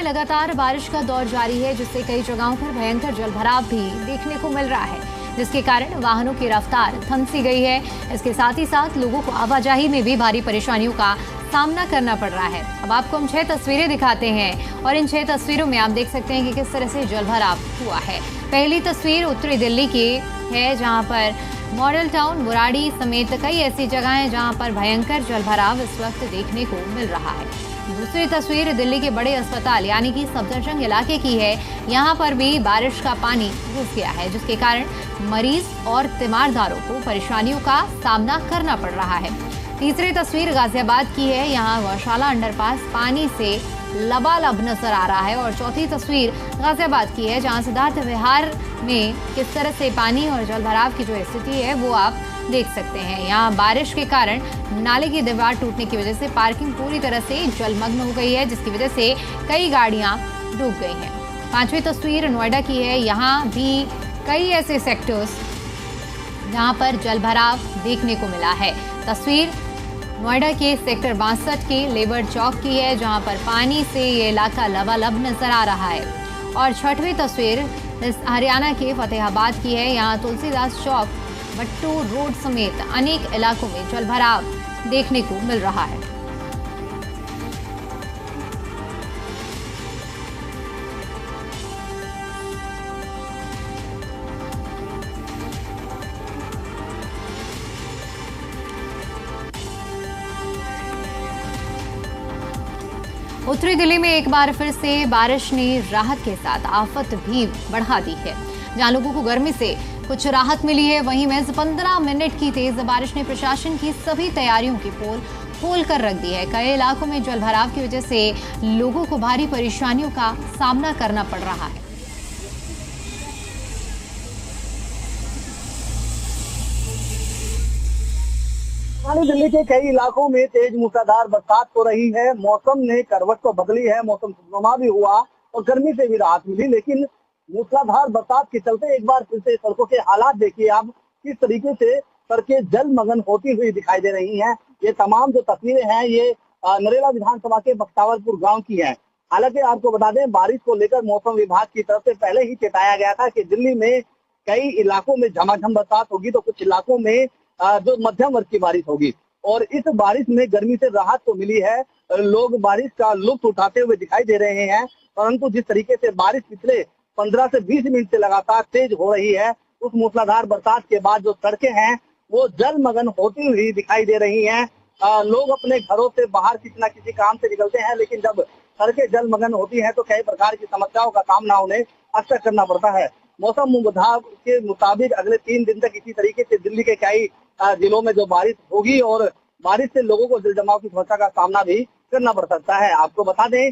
लगातार बारिश का दौर जारी है, जिससे कई जगहों पर भयंकर जलभराव भी देखने को मिल रहा है, जिसके कारण वाहनों की रफ्तार थम सी गई है। इसके साथ ही साथ लोगों को आवाजाही में भी भारी परेशानियों का सामना करना पड़ रहा है। अब आपको हम 6 तस्वीरें दिखाते हैं और इन 6 तस्वीरों में आप देख सकते हैं कि किस तरह से जलभराव हुआ है। पहली तस्वीर उत्तरी दिल्ली की है, जहां पर मॉडल टाउन, बुराड़ी समेत कई ऐसी जगह हैं जहां पर भयंकर जलभराव इस वक्त देखने को मिल रहा है। दूसरी तस्वीर दिल्ली के बड़े अस्पताल यानी कि सफदरजंग इलाके की है। यहाँ पर भी बारिश का पानी घुस गया है, जिसके कारण मरीज और तीमारदारों को परेशानियों का सामना करना पड़ रहा है। तीसरी तस्वीर गाजियाबाद की है। यहाँ गौशाला अंडरपास पानी से लबालब नजर आ रहा है। और चौथी तस्वीर गाजियाबाद की है, जहाँ सिद्धार्थ विहार में किस तरह से पानी और जलभराव की जो स्थिति है वो आप देख सकते हैं। यहाँ बारिश के कारण नाले की दीवार टूटने की वजह से पार्किंग पूरी तरह से जलमग्न हो गई है, जिसकी वजह से कई गाड़ियां डूब गई हैं। पांचवी तस्वीर नोएडा की है। यहाँ भी कई ऐसे सेक्टर्स जहां पर जलभराव देखने को मिला है। तस्वीर नोएडा के सेक्टर 62 के लेबर चौक की है, जहां पर पानी से ये इलाका लबालब नजर आ रहा है। और छठवीं तस्वीर हरियाणा के फतेहाबाद की है। यहाँ तुलसीदास चौक, भट्टू रोड समेत अनेक इलाकों में जलभराव देखने को मिल रहा है। उत्तरी दिल्ली में एक बार फिर से बारिश ने राहत के साथ आफत भी बढ़ा दी है। जहां लोगों को गर्मी से कुछ राहत मिली है, वहीं महज 15 मिनट की तेज बारिश ने प्रशासन की सभी तैयारियों की पोल खोल कर रख दी है। कई इलाकों में जलभराव की वजह से लोगों को भारी परेशानियों का सामना करना पड़ रहा है। राजधानी दिल्ली के कई इलाकों में तेज मूसलाधार बरसात हो रही है। मौसम ने करवट तो बदली है, मौसम खुशनुमा भी हुआ और गर्मी से भी राहत मिली, लेकिन मूसलाधार बरसात के चलते एक बार फिर से सड़कों के हालात देखिए आप, किस तरीके से सड़कें जलमग्न होती हुई दिखाई दे रही हैं। ये तमाम जो तस्वीरें हैं ये नरेला विधानसभा के बख्तावरपुर गांव की हैं। हालांकि आपको बता दें, बारिश को लेकर मौसम विभाग की तरफ से पहले ही चेताया गया था कि दिल्ली में कई इलाकों में झमाझम बरसात होगी, तो कुछ इलाकों में जो मध्यम वर्ग की बारिश होगी। और इस बारिश में गर्मी से राहत तो मिली है, लोग बारिश का लुत्फ उठाते हुए दिखाई दे रहे हैं। परंतु जिस तरीके से बारिश पिछले 15 से 20 मिनट से लगातार तेज हो रही है, उस मूसलाधार बरसात के बाद जो सड़कें हैं वो जलमग्न होती हुई दिखाई दे रही हैं। लोग अपने घरों से बाहर किसी न किसी काम से निकलते हैं, लेकिन जब सड़कें जलमग्न होती हैं तो कई प्रकार की समस्याओं का सामना उन्हें अक्सर करना पड़ता है। मौसम विभाग के मुताबिक अगले 3 दिन तक इसी तरीके से दिल्ली के कई जिलों में जो बारिश होगी और बारिश से लोगों को जलजमाव की समस्या का सामना भी करना पड़ सकता है। आपको बता दें,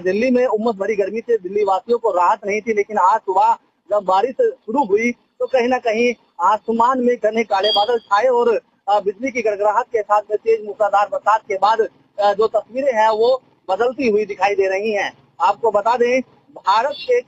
दिल्ली में उमस भरी गर्मी से दिल्ली वासियों को राहत नहीं थी, लेकिन आज सुबह जब बारिश शुरू हुई तो कहीं ना कहीं आसमान में घने काले बादल छाए और बिजली की गड़गड़ाहट के साथ में तेज मूसलाधार बरसात के बाद जो तस्वीरें हैं वो बदलती हुई दिखाई दे रही हैं। आपको बता दें, भारत के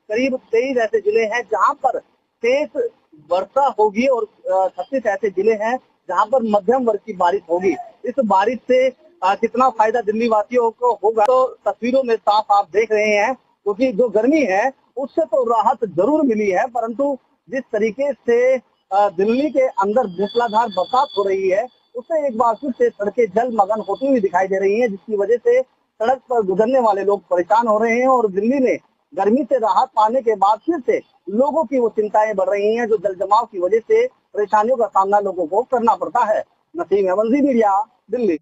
करीब 23 ऐसे जिले हैं जहां पर तेज वर्षा होगी और 36 ऐसे जिले हैं जहां पर मध्यम वर्ग की बारिश होगी। इस बारिश से कितना फायदा दिल्ली वासियों को होगा तो तस्वीरों में साफ आप देख रहे हैं, क्योंकि जो गर्मी है उससे तो राहत जरूर मिली है, परंतु जिस तरीके से दिल्ली के अंदर मूसलाधार बरसात हो रही है उससे एक बार फिर से सड़कें जलमग्न होती हुई दिखाई दे रही है, जिसकी वजह से सड़क पर गुजरने वाले लोग परेशान हो रहे हैं। और दिल्ली में गर्मी से राहत पाने के बाद फिर से लोगों की वो चिंताएं बढ़ रही हैं, जो जलजमाव की वजह से परेशानियों का सामना लोगों को करना पड़ता है। नसीम अहमद, मीडिया, दिल्ली।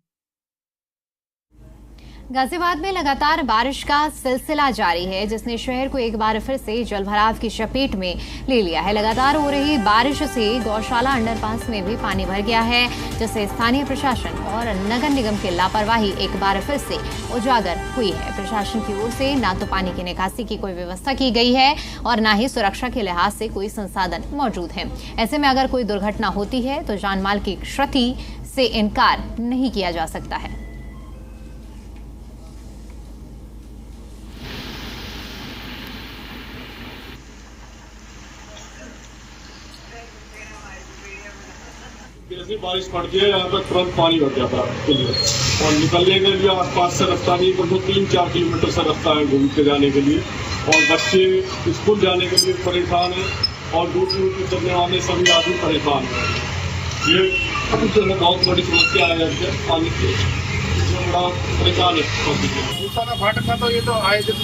गाजियाबाद में लगातार बारिश का सिलसिला जारी है, जिसने शहर को एक बार फिर से जलभराव की चपेट में ले लिया है। लगातार हो रही बारिश से गौशाला अंडरपास में भी पानी भर गया है, जिससे स्थानीय प्रशासन और नगर निगम की लापरवाही एक बार फिर से उजागर हुई है। प्रशासन की ओर से ना तो पानी की निकासी की कोई व्यवस्था की गई है और ना ही सुरक्षा के लिहाज से कोई संसाधन मौजूद है। ऐसे में अगर कोई दुर्घटना होती है तो जानमाल की क्षति से इनकार नहीं किया जा सकता है। जैसे बारिश पड़ती है यहाँ पर तुरंत पानी भर जाता है और निकलने के लिए आसपास से रास्ता नहीं, तो 3-4 किलोमीटर से रास्ता है घूम के जाने के लिए, और बच्चे स्कूल जाने के लिए परेशान हैं और दूर से चलने वाले सभी आदमी परेशान हैं। ये बहुत बड़ी समस्या है पानी की, बड़ा परेशान है। फाटक का तो ये तो आए जब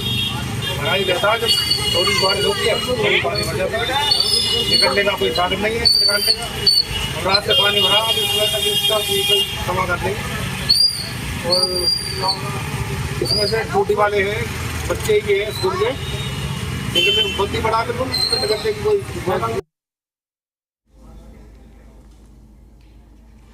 भरा ही रहता है, जब थोड़ी बारिश होती है थोड़ी पानी भर जाता है, निकलने का कोई साधन नहीं है निकालने का। और रात से पानी भरा, अभी सुबह तक इसका कोई समाधान नहीं। और इसमें से छोटी वाले हैं, बच्चे ही हैं स्कूल के, लेकिन बहुत ही बड़ा निकलने की कोई।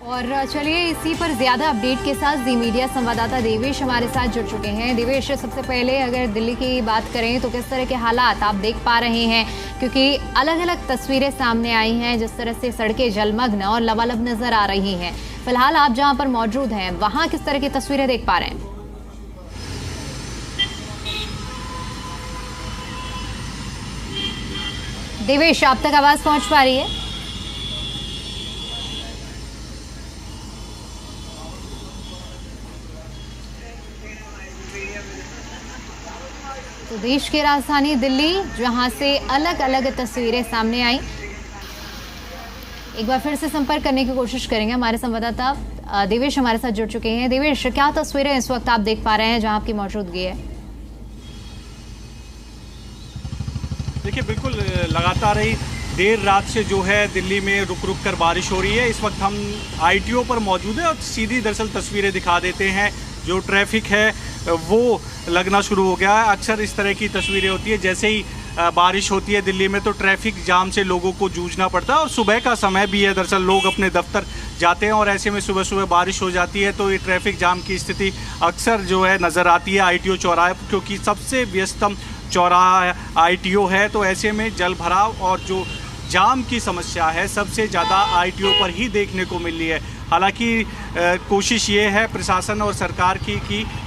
और चलिए इसी पर ज्यादा अपडेट के साथ जी मीडिया संवाददाता देवेश हमारे साथ जुड़ चुके हैं। देवेश, सबसे पहले अगर दिल्ली की बात करें तो किस तरह के हालात आप देख पा रहे हैं, क्योंकि अलग अलग तस्वीरें सामने आई हैं जिस तरह से सड़कें जलमग्न और लबालब नजर आ रही हैं। फिलहाल आप जहां पर मौजूद हैं वहां किस तरह की तस्वीरें देख पा रहे हैं? देवेश, आप तक आवाज पहुंच पा रही है? तो देश की राजधानी दिल्ली, जहां से अलग अलग तस्वीरें सामने आई, एक बार फिर से संपर्क करने की कोशिश करेंगे। हमारे संवाददाता देवेश हमारे साथ जुड़ चुके हैं। देवेश, क्या तस्वीरें इस वक्त आप देख पा रहे हैं जहां आपकी मौजूदगी है? देखिए, बिल्कुल लगातार ही देर रात से जो है दिल्ली में रुक रुक कर बारिश हो रही है। इस वक्त हम ITO पर मौजूद है और सीधी दरअसल तस्वीरें दिखा देते हैं। जो ट्रैफिक है वो लगना शुरू हो गया है। अक्सर इस तरह की तस्वीरें होती है, जैसे ही बारिश होती है दिल्ली में तो ट्रैफिक जाम से लोगों को जूझना पड़ता है। और सुबह का समय भी है, दरअसल लोग अपने दफ्तर जाते हैं और ऐसे में सुबह सुबह बारिश हो जाती है तो ये ट्रैफिक जाम की स्थिति अक्सर जो है नज़र आती है ITO चौराहे, क्योंकि सबसे व्यस्तम चौराहा ITO है। तो ऐसे में जल भराव और जो जाम की समस्या है सबसे ज़्यादा ITO पर ही देखने को मिल रही है। हालांकि कोशिश ये है प्रशासन और सरकार की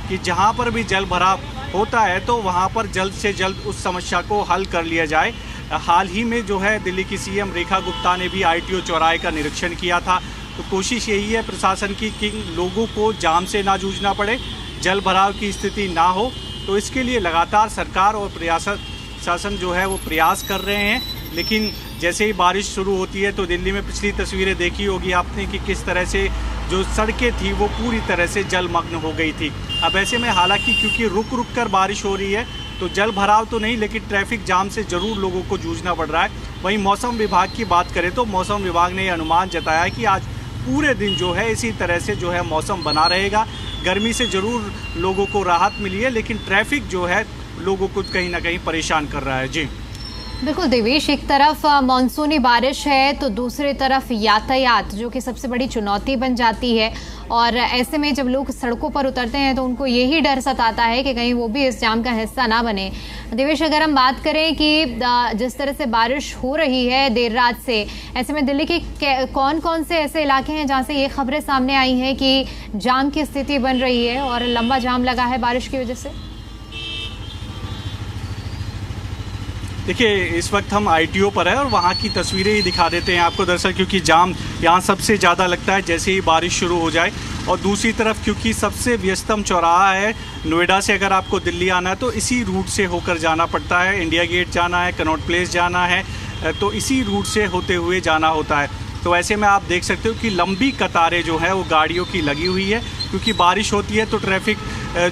कि जहां पर भी जल भराव होता है तो वहां पर जल्द से जल्द उस समस्या को हल कर लिया जाए। हाल ही में जो है दिल्ली की CM रेखा गुप्ता ने भी ITO चौराहे का निरीक्षण किया था। तो कोशिश यही है प्रशासन की कि लोगों को जाम से ना जूझना पड़े, जल भराव की स्थिति ना हो। तो इसके लिए लगातार सरकार और प्रशासन जो है वो प्रयास कर रहे हैं। लेकिन जैसे ही बारिश शुरू होती है तो दिल्ली में पिछली तस्वीरें देखी होगी आपने कि किस तरह से जो सड़कें थी वो पूरी तरह से जलमग्न हो गई थी। अब ऐसे में हालांकि क्योंकि रुक रुक कर बारिश हो रही है तो जल भराव तो नहीं, लेकिन ट्रैफिक जाम से ज़रूर लोगों को जूझना पड़ रहा है। वहीं मौसम विभाग की बात करें तो मौसम विभाग ने ये अनुमान जताया है कि आज पूरे दिन जो है इसी तरह से जो है मौसम बना रहेगा। गर्मी से ज़रूर लोगों को राहत मिली है, लेकिन ट्रैफिक जो है लोगों को कहीं ना कहीं परेशान कर रहा है। जी बिल्कुल देवेश, एक तरफ मानसूनी बारिश है तो दूसरी तरफ यातायात जो कि सबसे बड़ी चुनौती बन जाती है। और ऐसे में जब लोग सड़कों पर उतरते हैं तो उनको यही डर सताता है कि कहीं वो भी इस जाम का हिस्सा ना बने। देवेश, अगर हम बात करें कि जिस तरह से बारिश हो रही है देर रात से, ऐसे में दिल्ली के कौन कौन से ऐसे इलाके हैं जहाँ से ये खबरें सामने आई हैं कि जाम की स्थिति बन रही है और लंबा जाम लगा है बारिश की वजह से? देखिए, इस वक्त हम ITO पर है और वहाँ की तस्वीरें ही दिखा देते हैं आपको, दरअसल क्योंकि जाम यहाँ सबसे ज़्यादा लगता है जैसे ही बारिश शुरू हो जाए। और दूसरी तरफ क्योंकि सबसे व्यस्तम चौराहा है, नोएडा से अगर आपको दिल्ली आना है तो इसी रूट से होकर जाना पड़ता है। इंडिया गेट जाना है, कनॉट प्लेस जाना है, तो इसी रूट से होते हुए जाना होता है। तो ऐसे में आप देख सकते हो कि लंबी कतारें जो है वो गाड़ियों की लगी हुई है। क्योंकि बारिश होती है तो ट्रैफिक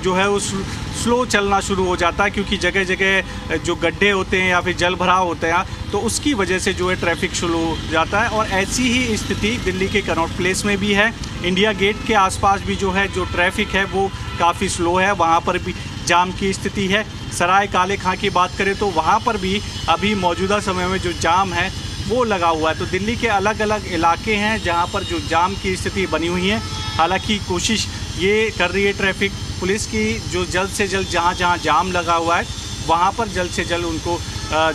जो है वो स्लो चलना शुरू हो जाता है, क्योंकि जगह जगह जो गड्ढे होते हैं या फिर जल भराव होते हैं तो उसकी वजह से जो है ट्रैफिक शुरू हो जाता है। और ऐसी ही स्थिति दिल्ली के कनॉट प्लेस में भी है। इंडिया गेट के आसपास भी जो है जो ट्रैफिक है वो काफ़ी स्लो है, वहाँ पर भी जाम की स्थिति है। सराय काले खां की बात करें तो वहाँ पर भी अभी मौजूदा समय में जो जाम है वो लगा हुआ है। तो दिल्ली के अलग अलग इलाके हैं जहाँ पर जो जाम की स्थिति बनी हुई है। हालांकि कोशिश ये कर रही है ट्रैफिक पुलिस की जो जल्द से जल्द जहाँ जहाँ जाम लगा हुआ है वहाँ पर जल्द से जल्द उनको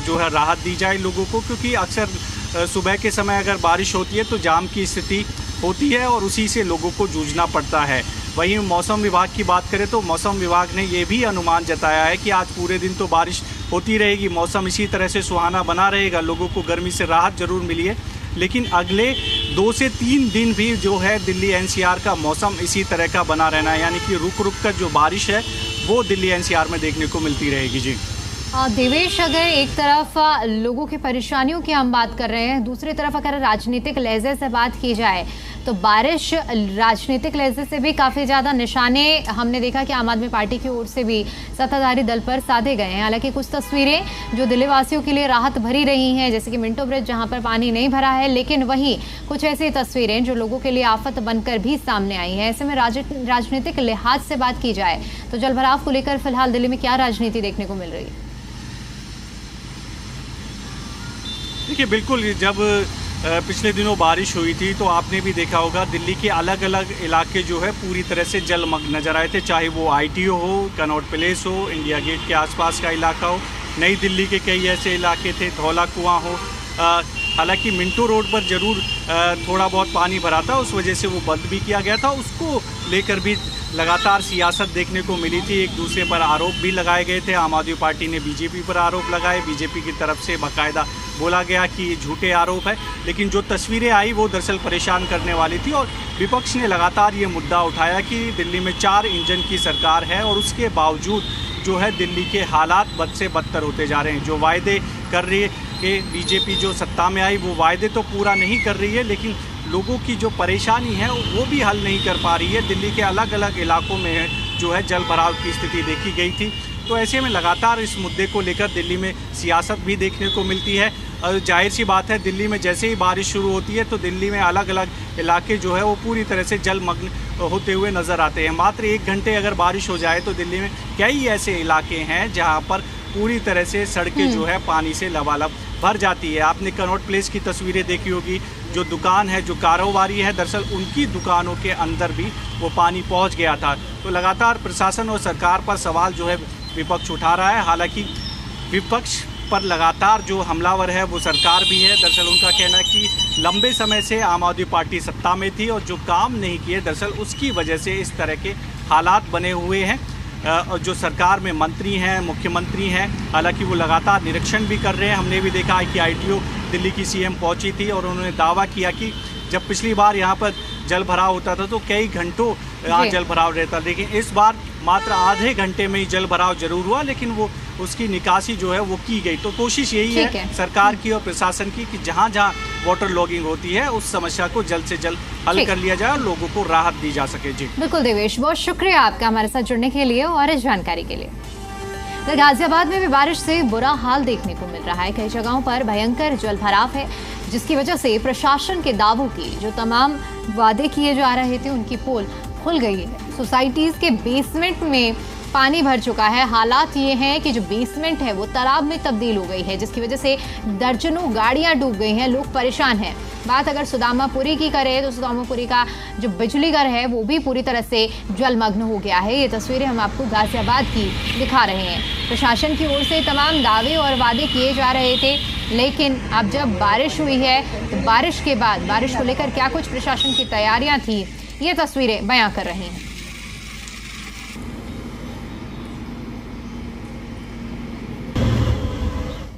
जो है राहत दी जाए लोगों को, क्योंकि अक्सर सुबह के समय अगर बारिश होती है तो जाम की स्थिति होती है और उसी से लोगों को जूझना पड़ता है। वहीं मौसम विभाग की बात करें तो मौसम विभाग ने ये भी अनुमान जताया है कि आज पूरे दिन तो बारिश होती रहेगी, मौसम इसी तरह से सुहाना बना रहेगा, लोगों को गर्मी से राहत ज़रूर मिली है। लेकिन अगले 2 से 3 दिन भी जो है दिल्ली एनसीआर का मौसम इसी तरह का बना रहना है, यानी कि रुक रुक कर जो बारिश है वो दिल्ली एनसीआर में देखने को मिलती रहेगी। जी देवेश, अगर एक तरफ लोगों की परेशानियों की हम बात कर रहे हैं, दूसरी तरफ अगर राजनीतिक लहजे से बात की जाए तो बारिश राजनीतिक लहजे से भी काफ़ी ज़्यादा निशाने हमने देखा कि आम आदमी पार्टी की ओर से भी सत्ताधारी दल पर साधे गए हैं। हालांकि कुछ तस्वीरें जो दिल्ली वासियों के लिए राहत भरी रही हैं, जैसे कि मिंटो ब्रिज जहां पर पानी नहीं भरा है, लेकिन वहीं कुछ ऐसी तस्वीरें जो लोगों के लिए आफत बनकर भी सामने आई हैं। ऐसे में राजनीतिक लिहाज से बात की जाए तो जलभराव को लेकर फिलहाल दिल्ली में क्या राजनीति देखने को मिल रही है? देखिए, बिल्कुल जब पिछले दिनों बारिश हुई थी तो आपने भी देखा होगा दिल्ली के अलग अलग इलाके जो है पूरी तरह से जलमग्न नजर आए थे, चाहे वो आईटीओ हो, कनॉट प्लेस हो, इंडिया गेट के आसपास का इलाका हो, नई दिल्ली के कई ऐसे इलाके थे, धौला कुआं हो। हालांकि मिंटो रोड पर ज़रूर थोड़ा बहुत पानी भरा था, उस वजह से वो बंद भी किया गया था। उसको लेकर भी लगातार सियासत देखने को मिली थी, एक दूसरे पर आरोप भी लगाए गए थे। आम आदमी पार्टी ने बीजेपी पर आरोप लगाए, बीजेपी की तरफ से बाकायदा बोला गया कि ये झूठे आरोप है, लेकिन जो तस्वीरें आई वो दरअसल परेशान करने वाली थी। और विपक्ष ने लगातार ये मुद्दा उठाया कि दिल्ली में 4 इंजन की सरकार है और उसके बावजूद जो है दिल्ली के हालात बद से बदतर होते जा रहे हैं। जो वायदे कर रही है कि बीजेपी जो सत्ता में आई वो वायदे तो पूरा नहीं कर रही है, लेकिन लोगों की जो परेशानी है वो भी हल नहीं कर पा रही है। दिल्ली के अलग अलग इलाकों में जो है जल भराव की स्थिति देखी गई थी। तो ऐसे में लगातार इस मुद्दे को लेकर दिल्ली में सियासत भी देखने को मिलती है। और जाहिर सी बात है, दिल्ली में जैसे ही बारिश शुरू होती है तो दिल्ली में अलग अलग इलाके जो है वो पूरी तरह से जलमग्न होते हुए नज़र आते हैं। मात्र 1 घंटे अगर बारिश हो जाए तो दिल्ली में कई ऐसे इलाके हैं जहाँ पर पूरी तरह से सड़कें जो है पानी से लबालब भर जाती है। आपने कनॉट प्लेस की तस्वीरें देखी होगी, जो दुकान है, जो कारोबारी है, दरअसल उनकी दुकानों के अंदर भी वो पानी पहुंच गया था। तो लगातार प्रशासन और सरकार पर सवाल जो है विपक्ष उठा रहा है। हालांकि विपक्ष पर लगातार जो हमलावर है वो सरकार भी है। दरअसल उनका कहना है कि लंबे समय से आम आदमी पार्टी सत्ता में थी और जो काम नहीं किए दरअसल उसकी वजह से इस तरह के हालात बने हुए हैं। जो सरकार में मंत्री हैं, मुख्यमंत्री हैं, हालांकि वो लगातार निरीक्षण भी कर रहे हैं। हमने भी देखा है कि आईटीओ दिल्ली की सीएम पहुंची थी और उन्होंने दावा किया कि जब पिछली बार यहाँ पर जल भराव होता था तो कई घंटों यहाँ जल भराव रहता, लेकिन इस बार मात्र आधे घंटे में ही जल भराव जरूर हुआ, लेकिन वो उसकी निकासी जो है वो की गई। तो कोशिश यही है सरकार की और प्रशासन की कि जहाँ जहाँ वाटर लॉगिंग होती है उस समस्या को जल्द से जल्द हल कर लिया जाए और लोगों को राहत दी जा सके। जी बिल्कुल देवेश, बहुत शुक्रिया आपका हमारे साथ जुड़ने के लिए और इस जानकारी के लिए। गाजियाबाद में भी बारिश से बुरा हाल देखने को मिल रहा है। कई जगहों पर भयंकर जल भराव है, जिसकी वजह से प्रशासन के दावों की जो तमाम वादे किए जा रहे थे उनकी पोल खुल गई है। सोसाइटीज के बेसमेंट में पानी भर चुका है। हालात ये हैं कि जो बेसमेंट है वो तालाब में तब्दील हो गई है, जिसकी वजह से दर्जनों गाड़ियां डूब गई हैं, लोग परेशान हैं। बात अगर सुदामापुरी की करें तो सुदामापुरी का जो बिजली घर है वो भी पूरी तरह से जलमग्न हो गया है। ये तस्वीरें हम आपको गाजियाबाद की दिखा रहे हैं। प्रशासन की ओर से तमाम दावे और वादे किए जा रहे थे, लेकिन अब जब बारिश हुई है तो बारिश के बाद बारिश को लेकर क्या कुछ प्रशासन की तैयारियां थी, ये तस्वीरें बयां कर रही हैं।